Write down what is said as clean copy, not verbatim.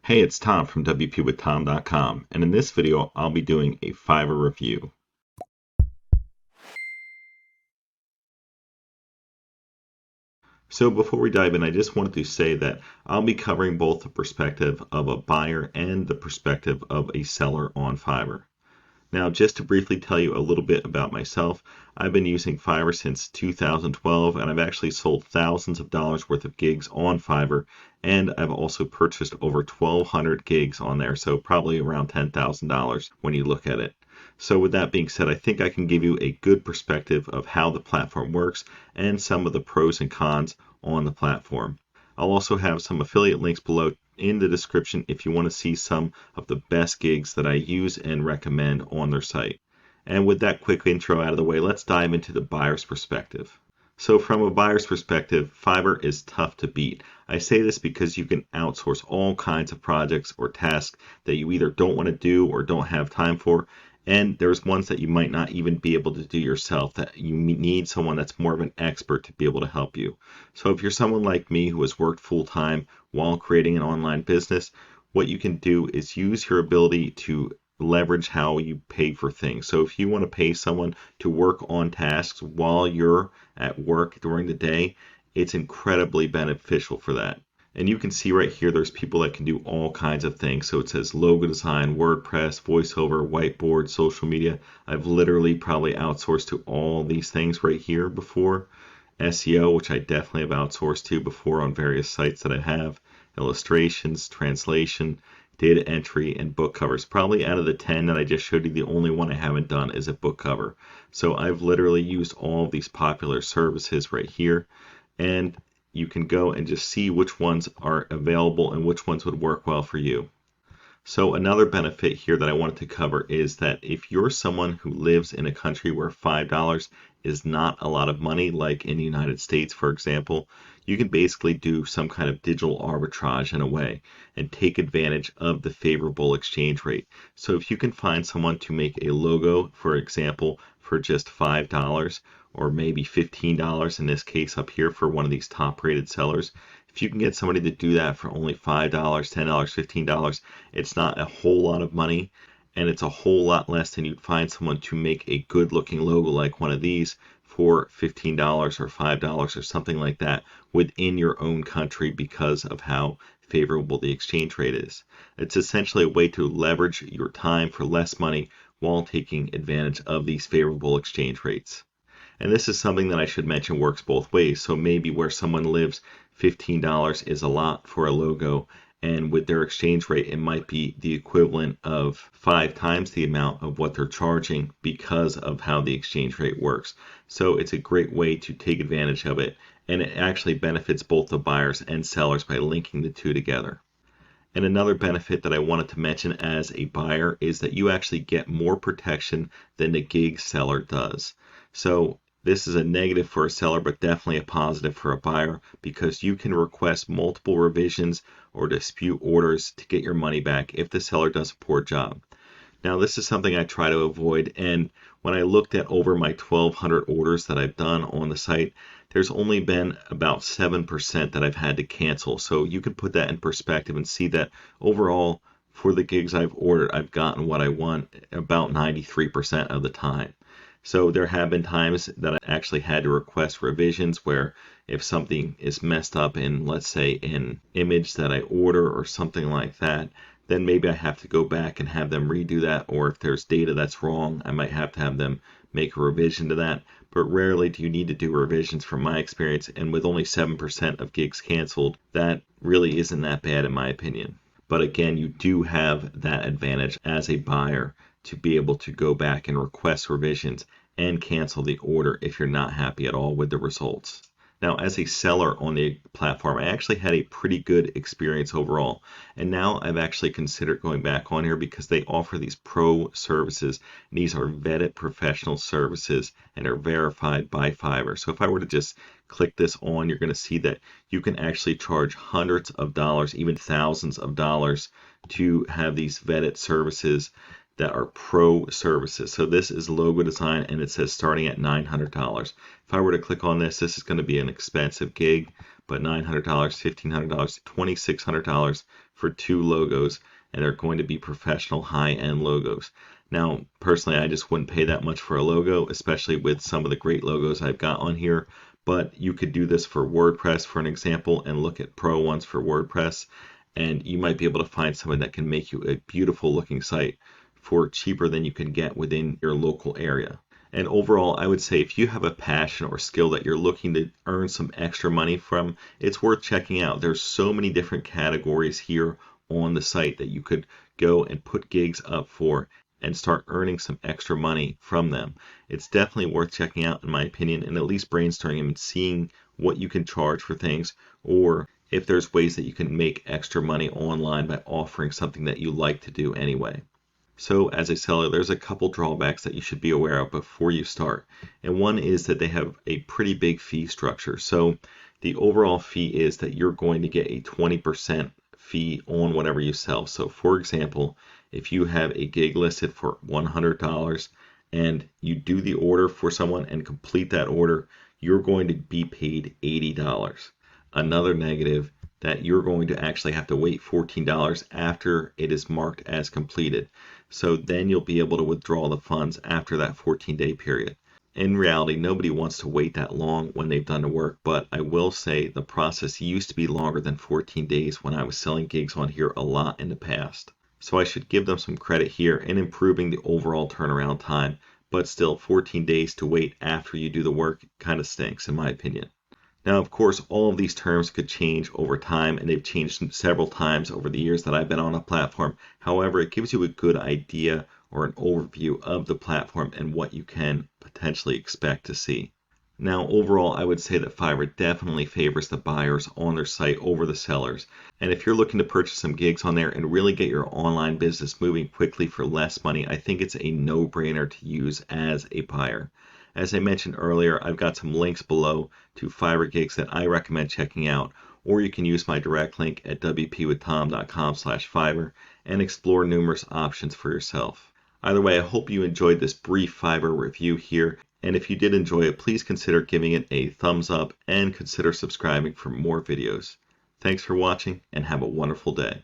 Hey, it's Tom from WPWithTom.com, and in this video I'll be doing a Fiverr review. So before we dive in, I just wanted to say that I'll be covering both the perspective of a buyer and the perspective of a seller on Fiverr. Now, just to briefly tell you a little bit about myself, I've been using Fiverr since 2012, and I've actually sold thousands of dollars worth of gigs on Fiverr, and I've also purchased over 1,200 gigs on there, so probably around $10,000 when you look at it. So with that being said, I think I can give you a good perspective of how the platform works and some of the pros and cons on the platform. I'll also have some affiliate links below in the description if you want to see some of the best gigs that I use and recommend on their site. And with that quick intro out of the way, let's dive into the buyer's perspective. So from a buyer's perspective, Fiverr is tough to beat. I say this because you can outsource all kinds of projects or tasks that you either don't want to do or don't have time for. And there's ones that you might not even be able to do yourself, that you need someone that's more of an expert to be able to help you. So if you're someone like me who has worked full time while creating an online business, what you can do is use your ability to leverage how you pay for things. So if you want to pay someone to work on tasks while you're at work during the day, it's incredibly beneficial for that. And you can see right here, there's people that can do all kinds of things. So it says logo design, WordPress, voiceover, whiteboard, social media. I've literally probably outsourced to all these things right here before. SEO, which I definitely have outsourced to before on various sites that I have. Illustrations, translation, data entry, and book covers. Probably out of the 10 that I just showed you, the only one I haven't done is a book cover. So I've literally used all of these popular services right here. And you can go and just see which ones are available and which ones would work well for you. So another benefit here that I wanted to cover is that if you're someone who lives in a country where $5 is not a lot of money, like in the United States, for example, you can basically do some kind of digital arbitrage in a way and take advantage of the favorable exchange rate. So if you can find someone to make a logo, for example, for just $5 or maybe $15 in this case up here for one of these top rated sellers, if you can get somebody to do that for only $5, $10, $15, it's not a whole lot of money, and it's a whole lot less than you'd find someone to make a good looking logo like one of these for $15 or $5 or something like that within your own country because of how favorable the exchange rate is. It's essentially a way to leverage your time for less money while taking advantage of these favorable exchange rates. And this is something that I should mention works both ways. So maybe where someone lives, $15 is a lot for a logo, and with their exchange rate, it might be the equivalent of 5 times the amount of what they're charging because of how the exchange rate works. So it's a great way to take advantage of it, and it actually benefits both the buyers and sellers by linking the two together. And another benefit that I wanted to mention as a buyer is that you actually get more protection than the gig seller does. So this is a negative for a seller, but definitely a positive for a buyer because you can request multiple revisions or dispute orders to get your money back if the seller does a poor job. Now, this is something I try to avoid, and when I looked at over my 1,200 orders that I've done on the site, there's only been about 7% that I've had to cancel. So you can put that in perspective and see that overall, for the gigs I've ordered, I've gotten what I want about 93% of the time. So there have been times that I actually had to request revisions where if something is messed up in, let's say, an image that I order or something like that, then maybe I have to go back and have them redo that, or if there's data that's wrong, I might have to have them make a revision to that. But rarely do you need to do revisions from my experience, and with only 7% of gigs canceled, that really isn't that bad in my opinion. But again, you do have that advantage as a buyer to be able to go back and request revisions and cancel the order if you're not happy at all with the results. Now, as a seller on the platform, I actually had a pretty good experience overall. And now I've actually considered going back on here because they offer these pro services. And these are vetted professional services and are verified by Fiverr. So if I were to just click this on, you're going to see that you can actually charge hundreds of dollars, even thousands of dollars to have these vetted services that are pro services. So this is logo design, and it says starting at $900. If I were to click on this, this is going to be an expensive gig, but $900, $1,500, $2,600 for 2 logos, and they're going to be professional high-end logos. Now, personally, I just wouldn't pay that much for a logo, especially with some of the great logos I've got on here. But you could do this for WordPress, for an example, and look at pro ones for WordPress, and you might be able to find someone that can make you a beautiful looking site for cheaper than you can get within your local area. And overall, I would say if you have a passion or skill that you're looking to earn some extra money from, it's worth checking out. There's so many different categories here on the site that you could go and put gigs up for and start earning some extra money from them. It's definitely worth checking out, in my opinion, and at least brainstorming and seeing what you can charge for things, or if there's ways that you can make extra money online by offering something that you like to do anyway. So as a seller, there's a couple drawbacks that you should be aware of before you start. And one is that they have a pretty big fee structure. So the overall fee is that you're going to get a 20% fee on whatever you sell. So for example, if you have a gig listed for $100 and you do the order for someone and complete that order, you're going to be paid $80. Another negative, that you're going to actually have to wait $14 after it is marked as completed. So then you'll be able to withdraw the funds after that 14-day period. In reality, nobody wants to wait that long when they've done the work, but I will say the process used to be longer than 14 days when I was selling gigs on here a lot in the past. So I should give them some credit here in improving the overall turnaround time, but still 14 days to wait after you do the work kind of stinks in my opinion. Now, of course, all of these terms could change over time, and they've changed several times over the years that I've been on a platform. However, it gives you a good idea or an overview of the platform and what you can potentially expect to see. Now, overall, I would say that Fiverr definitely favors the buyers on their site over the sellers. And if you're looking to purchase some gigs on there and really get your online business moving quickly for less money, I think it's a no-brainer to use as a buyer. As I mentioned earlier, I've got some links below to Fiverr gigs that I recommend checking out, or you can use my direct link at wpwithtom.com/Fiverr and explore numerous options for yourself. Either way, I hope you enjoyed this brief Fiverr review here, and if you did enjoy it, please consider giving it a thumbs up and consider subscribing for more videos. Thanks for watching and have a wonderful day.